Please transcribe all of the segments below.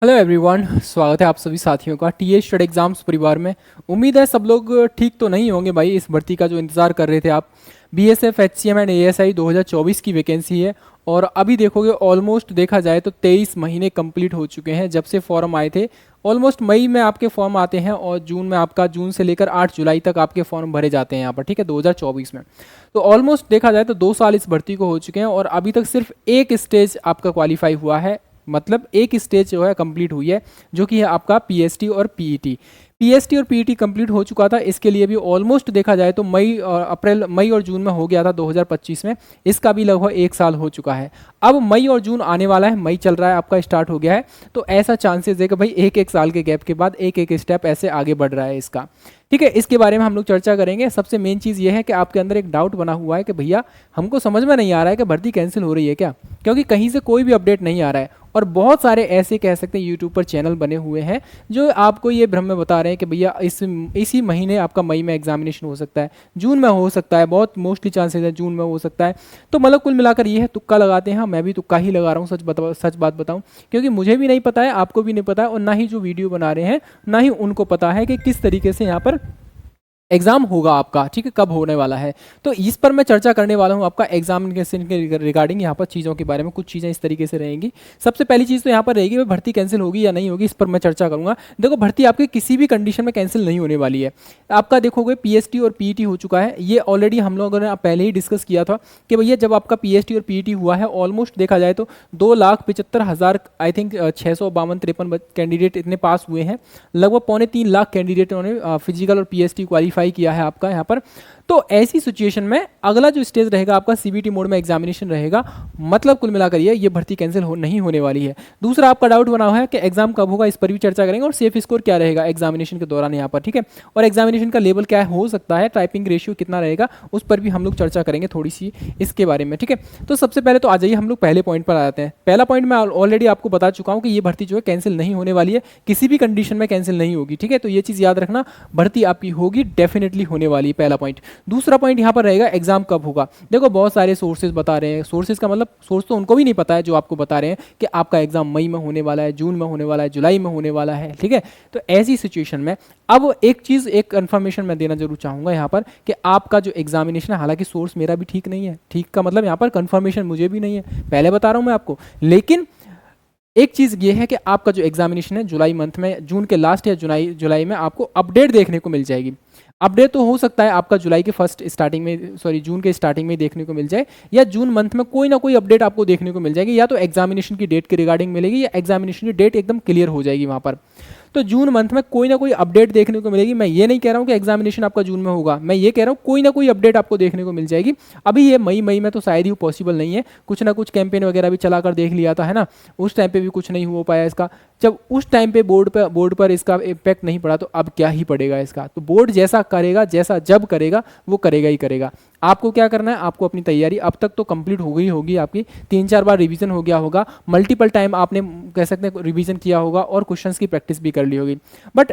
Hello everyone, स्वागत है आप सभी साथियों का टीए स्टडी एग्जाम्स परिवार में। उम्मीद है सब लोग ठीक तो नहीं होंगे भाई। इस भर्ती का जो इंतज़ार कर रहे थे आप, बीएसएफ एचसीएम एंड एएसआई 2024 की वैकेंसी है। और अभी देखोगे ऑलमोस्ट देखा जाए तो 23 महीने कंप्लीट हो चुके हैं जब से फॉर्म आए थे। ऑलमोस्ट मई में आपके फॉर्म आते हैं और जून में आपका जून से लेकर 8 जुलाई तक आपके फॉर्म भरे जाते हैं यहाँ पर, ठीक है, 2024 में। तो ऑलमोस्ट देखा जाए तो 2 साल इस भर्ती को हो चुके हैं और अभी तक सिर्फ एक स्टेज आपका क्वालिफाई हुआ है, मतलब एक स्टेज जो है कंप्लीट हुई है, जो कि है आपका पीएसटी और पीईटी। पीएसटी और पीईटी कंप्लीट हो चुका था, इसके लिए भी ऑलमोस्ट देखा जाए तो मई और जून में हो गया था 2025 में। इसका भी लगभग 1 साल हो चुका है। अब मई और जून आने वाला है, मई चल रहा है आपका, स्टार्ट हो गया है। तो ऐसा चांसेस है कि भाई एक एक साल के गैप के बाद एक एक स्टेप ऐसे आगे बढ़ रहा है इसका, ठीक है। इसके बारे में हम लोग चर्चा करेंगे। सबसे मेन चीज़ ये है कि आपके अंदर एक डाउट बना हुआ है कि भैया हमको समझ में नहीं आ रहा है कि भर्ती कैंसिल हो रही है क्या, क्योंकि कहीं से कोई भी अपडेट नहीं आ रहा है। और बहुत सारे ऐसे कह सकते हैं यूट्यूब पर चैनल बने हुए हैं जो आपको ये भ्रम में बता रहे हैं कि भैया इसी महीने आपका मई में एग्जामिनेशन हो सकता है, जून में हो सकता है, बहुत मोस्टली चांसेस है जून में हो सकता है। तो मतलब कुल मिलाकर ये है, तुक्का लगाते हैं। मैं भी तुक्का ही लगा रहा हूँ, सच बात बताऊँ, क्योंकि मुझे भी नहीं पता है, आपको भी नहीं पता है, और ना ही जो वीडियो बना रहे हैं ना ही उनको पता है कि किस तरीके से यहाँ पर एग्जाम होगा आपका, ठीक है, कब होने वाला है। तो इस पर मैं चर्चा करने वाला हूँ आपका एग्जामिनेशन के रिगार्डिंग, यहाँ पर चीज़ों के बारे में कुछ चीज़ें इस तरीके से रहेंगी। सबसे पहली चीज़ तो यहाँ पर रहेगी, भर्ती कैंसिल होगी या नहीं होगी, इस पर मैं चर्चा करूँगा। देखो, भर्ती आपकी किसी भी कंडीशन में कैंसिल नहीं होने वाली है। आपका देखोगे पीएसटी और पीईटी हो चुका है, ये ऑलरेडी हम लोगों ने पहले ही डिस्कस किया था कि भैया जब आपका पीएसटी और पीईटी हुआ है, ऑलमोस्ट देखा जाए तो 2,75,000 आई थिंक 652-53 कैंडिडेट इतने पास हुए हैं। लगभग 2.25 लाख कैंडिडेटों ने फिजिकल और पीएसटी क्वालिफाई किया है आपका यहाँ पर। तो ऐसी सिचुएशन में अगला जो स्टेज रहेगा आपका सीबीटी मोड में एग्जामिनेशन रहेगा। मतलब कुल मिलाकर ये भर्ती कैंसिल नहीं होने वाली है। दूसरा आपका डाउट बना हुआ है कि एग्जाम कब होगा, इस पर भी चर्चा करेंगे, और सेफ स्कोर क्या रहेगा एग्जामिनेशन के दौरान यहाँ पर, ठीक है। और एग्जामिनेशन का लेवल क्या हो सकता है, टाइपिंग रेशियो कितना रहेगा, उस पर भी हम लोग चर्चा करेंगे थोड़ी सी इसके बारे में, ठीक है। तो सबसे पहले तो आ जाइए हम लोग पहले पॉइंट पर आ जाते हैं। पहला पॉइंट मैं ऑलरेडी आपको बता चुका हूँ कि ये भर्ती जो है कैंसिल नहीं होने वाली है, किसी भी कंडीशन में कैंसिल नहीं होगी, ठीक है। तो ये चीज़ याद रखना, भर्ती आपकी होगी, डेफिनेटली होने वाली है, पहला पॉइंट। दूसरा पॉइंट यहाँ पर रहेगा एग्जाम कब होगा। देखो, बहुत सारे सोर्सेज बता रहे हैं, सोर्सेज का मतलब सोर्स तो उनको भी नहीं पता है जो आपको बता रहे हैं कि आपका एग्जाम मई में होने वाला है, जून में होने वाला है, जुलाई में होने वाला है, ठीक है। तो ऐसी सिचुएशन में अब एक चीज़, एक कंफर्मेशन मैं देना जरूर चाहूँगा यहाँ पर कि आपका जो एग्जामिनेशन है, हालांकि सोर्स मेरा भी ठीक नहीं है, ठीक का मतलब यहाँ पर कंफर्मेशन मुझे भी नहीं है, पहले बता रहा हूँ मैं आपको, लेकिन एक चीज़ ये है कि आपका जो एग्जामिनेशन है जुलाई मंथ में, जून के लास्ट या जुलाई में आपको अपडेट देखने को मिल जाएगी। अपडेट तो हो सकता है आपका जुलाई के जून के स्टार्टिंग में देखने को मिल जाए, या जून मंथ में कोई ना कोई अपडेट आपको देखने को मिल जाएगी, या तो एग्जामिनेशन की डेट के रिगार्डिंग मिलेगी, या एग्जामिनेशन की डेट एकदम क्लियर हो जाएगी वहाँ पर। तो जून मंथ में कोई ना कोई अपडेट देखने को मिलेगी। मैं ये नहीं कह रहा हूँ कि एग्जामिनेशन आपका जून में होगा, मैं ये कह रहा हूँ कोई ना कोई अपडेट आपको देखने को मिल जाएगी। अभी ये मई में तो शायद ही पॉसिबल नहीं है, कुछ ना कुछ कैंपेन वगैरह भी चला कर देख लिया था, है ना, उस टाइम पे भी कुछ नहीं हो पाया इसका। जब उस टाइम पे बोर्ड पर इसका इम्पैक्ट नहीं पड़ा, तो अब क्या ही पड़ेगा इसका। तो बोर्ड जैसा करेगा, जैसा जब करेगा, वो करेगा ही करेगा। आपको क्या करना है, आपको अपनी तैयारी अब तक तो कंप्लीट हो गई होगी आपकी, 3-4 बार रिवीजन हो गया होगा, मल्टीपल टाइम आपने कह सकते हैं रिवीजन किया होगा, और क्वेश्चंस की प्रैक्टिस भी कर ली होगी। बट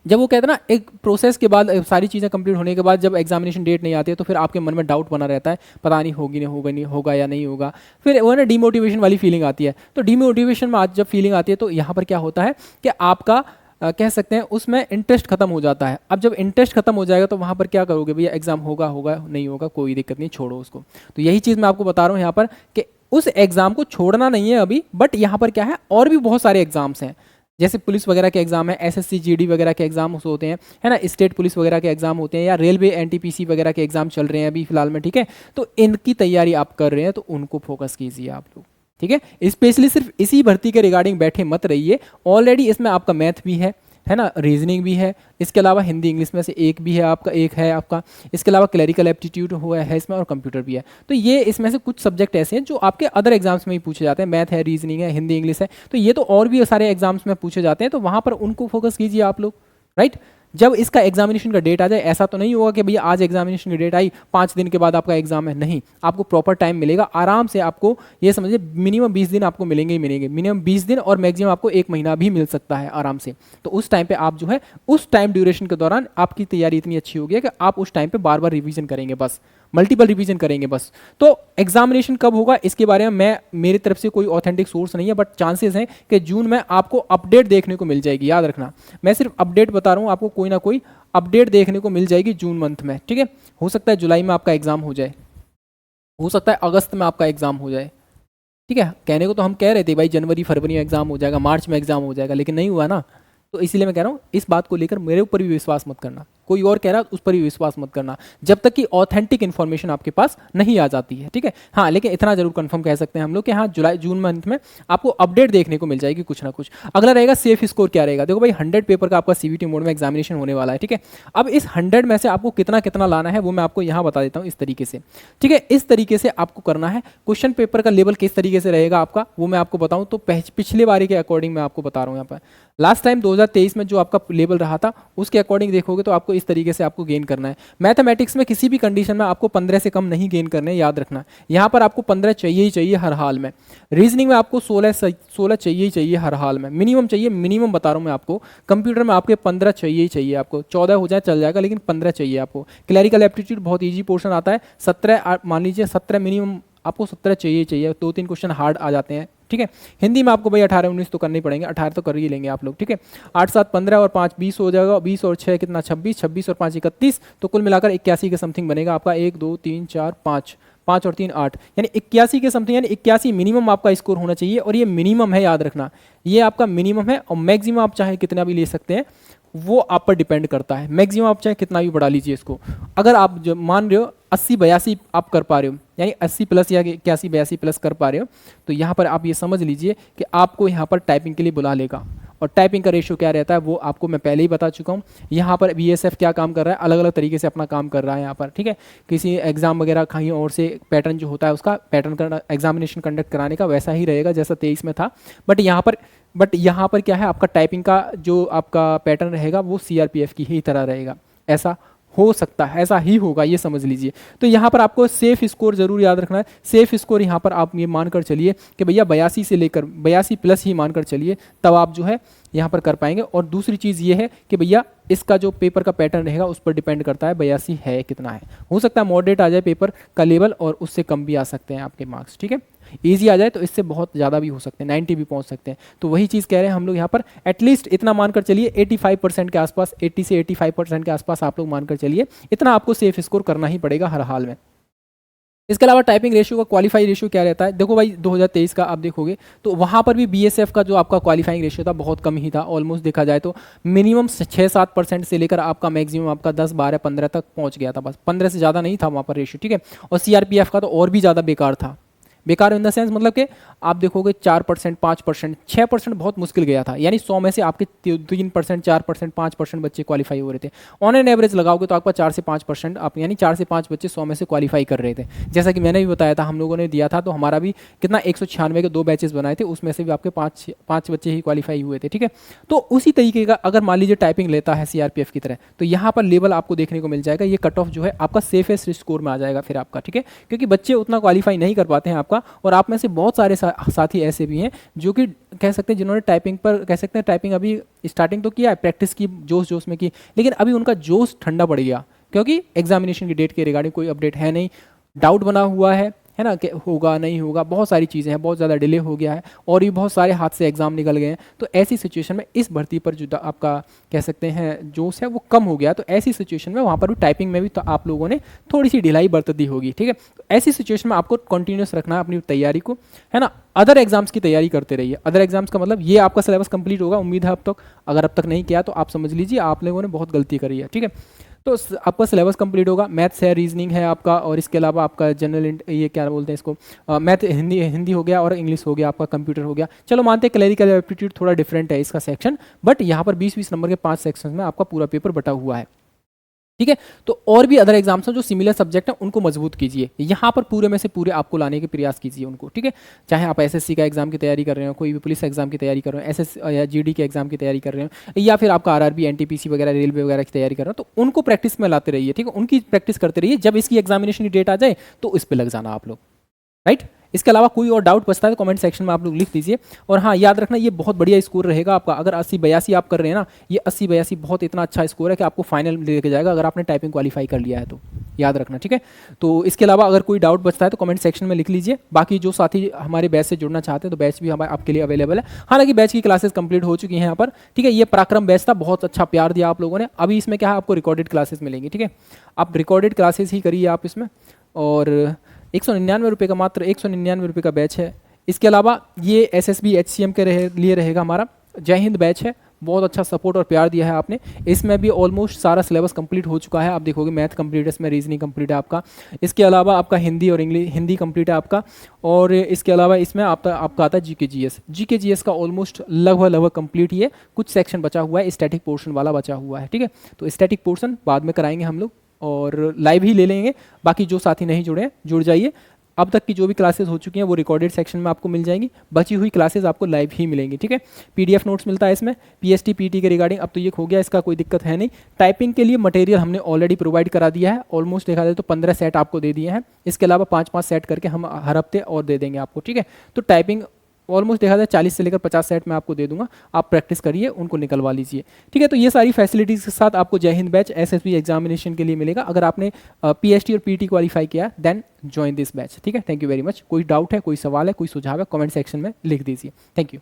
जब वो कहते हैं ना, एक प्रोसेस के बाद, सारी चीज़ें कंप्लीट होने के बाद जब एग्जामिनेशन डेट नहीं आती है, तो फिर आपके मन में डाउट बना रहता है, पता नहीं होगा या नहीं होगा। फिर वो ना डिमोटिवेशन वाली फीलिंग आती है। तो डिमोटिवेशन में आज जब फीलिंग आती है, तो यहाँ पर क्या होता है कि आपका कह सकते हैं उसमें इंटरेस्ट खत्म हो जाता है। अब जब इंटरेस्ट खत्म हो जाएगा, तो वहाँ पर क्या करोगे, भैया एग्जाम होगा नहीं होगा, कोई दिक्कत नहीं, छोड़ो उसको। तो यही चीज़ मैं आपको बता रहा हूँ यहाँ पर कि उस एग्जाम को छोड़ना नहीं है अभी, बट यहाँ पर क्या है, और भी बहुत सारे एग्जाम्स हैं, जैसे पुलिस वगैरह के एग्जाम है, एसएससी जीडी वगैरह के एग्जाम होते हैं, है ना, स्टेट पुलिस वगैरह के एग्जाम होते हैं, या रेलवे एनटीपीसी वगैरह के एग्जाम चल रहे हैं अभी फिलहाल में, ठीक है। तो इनकी तैयारी आप कर रहे हैं, तो उनको फोकस कीजिए आप लोग, ठीक है। स्पेशली सिर्फ इसी भर्ती के रिगार्डिंग बैठे मत रहिए। ऑलरेडी इसमें आपका मैथ भी है ना, रीजनिंग भी है, इसके अलावा हिंदी इंग्लिश में से एक है आपका, इसके अलावा क्लरिकल एप्टीट्यूड हुआ है इसमें, और कंप्यूटर भी है। तो ये इसमें से कुछ सब्जेक्ट ऐसे हैं जो आपके अदर एग्जाम्स में ही पूछे जाते हैं, मैथ है, रीजनिंग है, हिंदी इंग्लिश है, तो ये तो और भी सारे एग्जाम्स में पूछे जाते हैं, तो वहाँ पर उनको फोकस कीजिए आप लोग, राइट। जब इसका एग्जामिनेशन का डेट आ जाए, ऐसा तो नहीं होगा कि भैया आज एग्जामिनेशन की डेट आई, 5 दिन के बाद आपका एग्जाम है, नहीं, आपको प्रॉपर टाइम मिलेगा आराम से। आपको ये समझिए मिनिमम 20 दिन आपको मिलेंगे ही मिलेंगे, मिनिमम 20 दिन, और मैक्सिमम आपको 1 महीना भी मिल सकता है आराम से। तो उस टाइम पे आप जो है, उस टाइम ड्यूरेशन के दौरान आपकी तैयारी इतनी अच्छी होगी कि आप उस टाइम पे बार बार रिवीजन करेंगे बस, मल्टीपल रिवीजन करेंगे बस। तो एग्जामिनेशन कब होगा इसके बारे में मेरी तरफ से कोई ऑथेंटिक सोर्स नहीं है, बट चांसेस हैं कि जून में आपको अपडेट देखने को मिल जाएगी, याद रखना। मैं सिर्फ अपडेट बता रहा हूँ आपको, कोई ना कोई अपडेट देखने को मिल जाएगी जून मंथ में, ठीक है। हो सकता है जुलाई में आपका एग्जाम हो जाए, हो सकता है अगस्त में आपका एग्जाम हो जाए, ठीक है। कहने को तो हम कह रहे थे भाई जनवरी फरवरी में एग्जाम हो जाएगा, मार्च में एग्जाम हो जाएगा, लेकिन नहीं हुआ ना। तो इसीलिए मैं कह रहा हूँ इस बात को लेकर मेरे ऊपर भी विश्वास मत करना, कोई और कह रहा है उस पर भी विश्वास मत करना, जब तक कि ऑथेंटिक इन्फॉर्मेशन आपके पास नहीं आ जाती है, ठीक है। हाँ, लेकिन इतना जरूर कंफर्म कह सकते हैं हम लोग कि हाँ जुलाई जून मंथ में आपको अपडेट देखने को मिल जाएगी कुछ ना कुछ। अगला रहेगा सेफ स्कोर क्या रहेगा। देखो भाई 100 पेपर का आपका सीवीटी मोड में एग्जामिनेशन होने वाला है, ठीक है। अब इस 100 में से आपको कितना कितना लाना है वो मैं आपको यहाँ बता देता हूँ इस तरीके से, ठीक है। इस तरीके से आपको करना है। क्वेश्चन पेपर का लेवल किस तरीके से रहेगा आपका वो मैं आपको बताऊँ तो पिछले बारी के अकॉर्डिंग मैं आपको बता रहा हूँ। यहाँ पर लास्ट टाइम 2023 में जो आपका लेवल रहा था उसके अकॉर्डिंग देखोगे तो आपको इस तरीके से आपको गेन करना है। मैथमेटिक्स में किसी भी कंडीशन में आपको 15 से कम नहीं गेन करने, याद रखना। यहाँ पर आपको 15 चाहिए ही चाहिए हर हाल में। रीजनिंग में आपको 16 चाहिए ही चाहिए हर हाल में, मिनिमम चाहिए, मिनिमम बता रहा हूँ मैं आपको। कंप्यूटर में आपके 15 चाहिए ही चाहिए आपको, 14 हो जाए चल जाएगा लेकिन 15 चाहिए आपको। क्लैरिकल एप्टीट्यूड बहुत ईजी पोर्शन आता है, 17 मान लीजिए, 17 मिनिमम आपको 17 चाहिए चाहिए, 2-3 क्वेश्चन हार्ड आ जाते हैं, ठीक है। हिंदी में आपको भाई 18-19 तो करने ही पड़ेंगे, 18 तो कर ही लेंगे आप लोग, ठीक है। 8-7 15 और 5 20 हो जाएगा, 20 और 6 कितना 26, 26 और 5 31, तो कुल मिलाकर 81 के समथिंग बनेगा आपका। 1 2 3 4 5, 5 और 3 8, यानी 81 के समथिंग, यानी 81 मिनिमम आपका स्कोर होना चाहिए। और ये मिनिमम है, याद रखना, ये आपका मिनिमम है। और मैक्सिमम आप चाहे कितना भी ले सकते हैं, वो आप पर डिपेंड करता है। मैक्सिमम आप चाहे कितना भी बढ़ा लीजिए इसको। अगर आप जो मान रहे हो 80-82 आप कर पा रहे हो, यानी 80 प्लस या 81-82 प्लस कर पा रहे हो, तो यहाँ पर आप ये समझ लीजिए कि आपको यहाँ पर टाइपिंग के लिए बुला लेगा। और टाइपिंग का रेशियो क्या रहता है वो आपको मैं पहले ही बता चुका हूँ। यहाँ पर बीएसएफ क्या काम कर रहा है, अलग अलग तरीके से अपना काम कर रहा है यहाँ पर, ठीक है। किसी एग्जाम वगैरह कहीं और से पैटर्न जो होता है उसका पैटर्न का एग्जामिनेशन कंडक्ट कराने का वैसा ही रहेगा जैसा 23 में था। बट यहाँ पर क्या है, आपका टाइपिंग का जो आपका पैटर्न रहेगा वो सीआरपीएफ की ही तरह रहेगा। ऐसा हो सकता है, ऐसा ही होगा, ये समझ लीजिए। तो यहाँ पर आपको सेफ स्कोर जरूर याद रखना है। सेफ स्कोर यहाँ पर आप ये मानकर चलिए कि भैया 82 से लेकर 82 प्लस ही मानकर चलिए, तब आप जो है यहाँ पर कर पाएंगे। और दूसरी चीज़ ये है कि भैया इसका जो पेपर का पैटर्न रहेगा उस पर डिपेंड करता है 82 है कितना है। हो सकता है मॉडरेट आ जाए पेपर का लेवल और उससे कम भी आ सकते हैं आपके मार्क्स, ठीक है। ईजी आ जाए तो इससे बहुत ज़्यादा भी हो सकते हैं, 90 भी पहुंच सकते हैं। तो वही चीज़ कह रहे हैं हम लोग यहाँ पर, एटलीस्ट इतना मानकर चलिए 85% के आसपास, 80 से 85% के आसपास आप लोग मानकर चलिए, इतना आपको सेफ स्कोर करना ही पड़ेगा हर हाल में। इसके अलावा टाइपिंग रेशियो का क्वालिफाई रेशियो क्या रहता है, देखो भाई 2023 का आप देखोगे तो वहाँ पर भी बीएसएफ का जो आपका क्वालिफाइंग रेशियो था बहुत कम ही था। ऑलमोस्ट देखा जाए तो मिनिमम 6-7% से लेकर आपका मैक्सिमम आपका 10-12-15 तक पहुँच गया था, बस 15 से ज़्यादा नहीं था वहाँ पर रेशियो, ठीक है। और सीआरपीएफ का तो और भी ज़्यादा बेकार था। बेकार इन द सेंस मतलब कि आप देखोगे 4%, 5%, 6% बहुत मुश्किल गया था। यानी 100 में से आपके 3%, 4%, 5% बच्चे क्वालिफाई हो रहे थे। ऑन एन एवरेज लगाओगे तो आपका 4 से 5% आप, यानी 4 से 5 बच्चे 100 में से क्वालिफाई कर रहे थे। जैसा कि मैंने भी बताया था, हम लोगों ने दिया था, तो हमारा भी कितना 196 के 2 बैचेस बनाए थे, उसमें से भी आपके 5 बच्चे ही क्वालिफाई हुए थे, ठीक है। तो उसी तरीके का अगर मान लीजिए टाइपिंग लेता है सीआरपीएफ की तरह, तो यहाँ पर लेवल आपको देखने को मिल जाएगा। ये कट ऑफ जो है आपका सेफेस्ट स्कोर में आ जाएगा फिर आपका, ठीक है। क्योंकि बच्चे उतना क्वालिफाई नहीं कर पाते हैं आपका, और आप में से बहुत सारे साथी ऐसे भी हैं जो कि कह सकते हैं जिन्होंने टाइपिंग पर कह सकते हैं टाइपिंग अभी स्टार्टिंग तो किया है, प्रैक्टिस की जोश जोश में की, लेकिन अभी उनका जोश ठंडा पड़ गया क्योंकि एग्जामिनेशन की डेट के रिगार्डिंग कोई अपडेट है नहीं, डाउट बना हुआ है ना, कि होगा नहीं होगा, बहुत सारी चीज़ें हैं, बहुत ज़्यादा डिले हो गया है और ये बहुत सारे हाथ से एग्जाम निकल गए हैं। तो ऐसी सिचुएशन में इस भर्ती पर जो आपका कह सकते हैं जोश है वो कम हो गया। तो ऐसी सिचुएशन में वहाँ पर भी टाइपिंग में भी तो आप लोगों ने थोड़ी सी ढिलाई बरत दी होगी, ठीक है। तो ऐसी सिचुएशन में आपको कंटिन्यूस रखना है अपनी तैयारी को, है ना। अदर एग्जाम्स की तैयारी करते रहिए। अदर एग्जाम्स का मतलब ये आपका सिलेबस कंप्लीट होगा, उम्मीद है अब तक। अगर अब तक नहीं किया तो आप समझ लीजिए आप लोगों ने बहुत गलती करी है, ठीक है। तो आपका सिलेबस कंप्लीट होगा, मैथ्स है, रीजनिंग है आपका, और इसके अलावा आपका जनरल ये क्या बोलते हैं इसको, मैथ हिंदी हो गया और इंग्लिश हो गया, आपका कंप्यूटर हो गया। चलो मानते हैं क्लरिकल एप्टीट्यूड थोड़ा डिफरेंट है इसका सेक्शन, बट यहाँ पर 20-20 नंबर के 5 सेक्शन में आपका पूरा पेपर बटा हुआ है, ठीक है। तो और भी अदर एग्जाम्स हैं जो सिमिलर सब्जेक्ट हैं, उनको मजबूत कीजिए। यहाँ पर पूरे में से पूरे आपको लाने के प्रयास कीजिए उनको, ठीक है। चाहे आप एसएससी का एग्जाम की तैयारी कर रहे हो, कोई भी पुलिस एग्जाम की तैयारी कर रहे हो, एसएस या जीडी के एग्जाम की तैयारी कर रहे हो, या फिर आपका आरआरबी, एनटीपीसी वगैरह, रेलवे वगैरह की तैयारी कर रहे हो, तो उनको प्रैक्टिस में लाते रहिए, ठीक है। उनकी प्रैक्टिस करते रहिए। जब इसकी एग्जामिनेशन की डेट आ जाए तो इस पर लग जाना आप लोग, राइट। इसके अलावा कोई और डाउट बचता है तो कमेंट सेक्शन में आप लोग लिख दीजिए। और हाँ, याद रखना ये बहुत बढ़िया स्कोर रहेगा आपका। अगर 80-82 आप कर रहे हैं ना, ये 80-82 बहुत इतना अच्छा स्कोर है कि आपको फाइनल लेके जाएगा अगर आपने टाइपिंग क्वालिफाई कर लिया है तो। याद रखना, ठीक है। तो इसके अलावा अगर कोई डाउट बचता है तो कमेंट सेक्शन में लिख लीजिए। बाकी जो साथी हमारे बैच से जुड़ना चाहते हैं तो बैच भी हमारे आपके लिए अवेलेबल है। हालांकि बैच की क्लासेस कंप्लीट हो चुकी हैं यहाँ पर, ठीक है। ये पराक्रम बैच था, बहुत अच्छा प्यार दिया आप लोगों ने। अभी इसमें क्या है, आपको रिकॉर्डेड क्लासेस मिलेंगी, ठीक है। आप रिकॉर्डेड क्लासेस ही करिए आप इसमें, और 199 रुपये का, मात्र 199 रुपये का बैच है। इसके अलावा ये SSB HCM के लिए रहेगा हमारा जय हिंद बैच है। बहुत अच्छा सपोर्ट और प्यार दिया है आपने। इसमें भी ऑलमोस्ट सारा सिलेबस कंप्लीट हो चुका है। आप देखोगे मैथ कंप्लीट है, इसमें रीजनिंग कंप्लीट है आपका। इसके अलावा आपका हिंदी और इंग्लिश, हिंदी कंप्लीट है आपका। और इसके अलावा इसमें आपका आता है GK GS का ऑलमोस्ट लगभग कंप्लीट ही है। कुछ सेक्शन बचा हुआ है, स्टैटिक पोर्शन वाला बचा हुआ है, ठीक है। तो स्टैटिक पोर्शन बाद में कराएंगे हम लोग, और लाइव ही ले लेंगे। बाकी जो साथी नहीं जुड़े हैं जुड़ जाइए। अब तक की जो भी क्लासेस हो चुकी हैं वो रिकॉर्डेड सेक्शन में आपको मिल जाएंगी, बची हुई क्लासेस आपको लाइव ही मिलेंगी, ठीक है। PDF नोट्स मिलता है इसमें PST PT के रिगार्डिंग। अब तो ये हो गया, इसका कोई दिक्कत है नहीं। टाइपिंग के लिए मटेरियल हमने ऑलरेडी प्रोवाइड करा दिया है। ऑलमोस्ट देखा जाए तो 15 सेट आपको दे दिए हैं। इसके अलावा 5-5 सेट करके हम हर हफ्ते और दे देंगे आपको, ठीक है। तो टाइपिंग ऑलमोस्ट देखा जाए 40 से लेकर 50 सेट में आपको दे दूंगा। आप प्रैक्टिस करिए, उनको निकलवा लीजिए, ठीक है। तो ये सारी फैसिलिटीज़ के साथ आपको जय हिंद बैच SSB एग्जामिनेशन के लिए मिलेगा। अगर आपने PST और PT क्वालिफाई किया देन ज्वाइन दिस बैच, ठीक है। Thank you very much. कोई डाउट है, कोई सवाल है, कोई सुझाव है, कमेंट सेक्शन में लिख दीजिए। Thank you.